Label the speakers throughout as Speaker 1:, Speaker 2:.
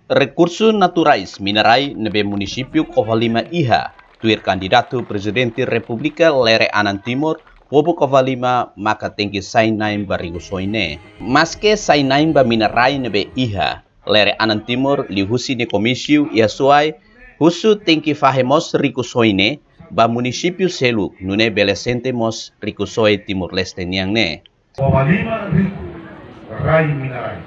Speaker 1: Recurso naturais minerai nebe município Covalima Iha, tuir candidato presidente República Lere Anan Timor, Pobo Covalima maka tengki sainain barigo soine. Maske sainain ba minerai nebe Iha, Lere Anan Timor lihusi ne komisiu ia suai, husu tengki fahemos riku soine, ba município Selu nune belesente mos riku soe Timor Leste niang ne.
Speaker 2: Covalima riku, rai minerai.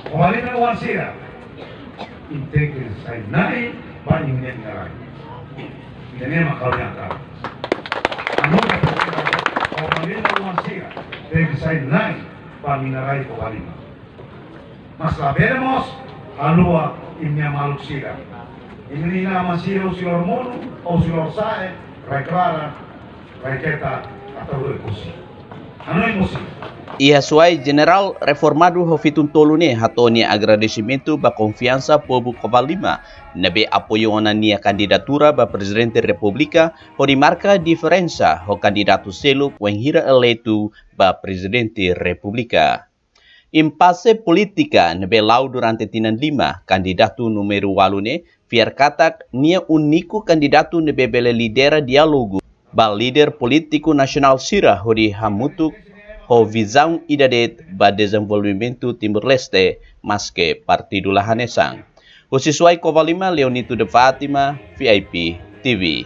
Speaker 2: Covalima wasira, inteke sainai banyi minerai. Ini makal yang kau. Anu kata Covalima wasira, inteke sainai banyi minerai Covalima. Mas laberemos alua imnya maluk sira. Ini nama sira usilor mono, usilor sae, rai clara, rai keta atau rekusi. Anu emosi.
Speaker 1: Ia suai General Reformado Hofitun Tolune hatoni agradecimento ba confiança povo Covalima nebe apoio na nia candidatura ba Presidente República hori marca diferença ho candidato Selu wenghira eleito ba Presidente República. Impasse politika nebe lau durante tinan 5 candidato numero 8 fiar katak nia uniku candidato nebe bele lidera dialogo ba líder político nasional sira hori hamutuk ho visão idadet ba desenvolvimento Timor-Leste maske Partido Lahanesang. O siswai Covalima Leonito de Fatima, VIP TV.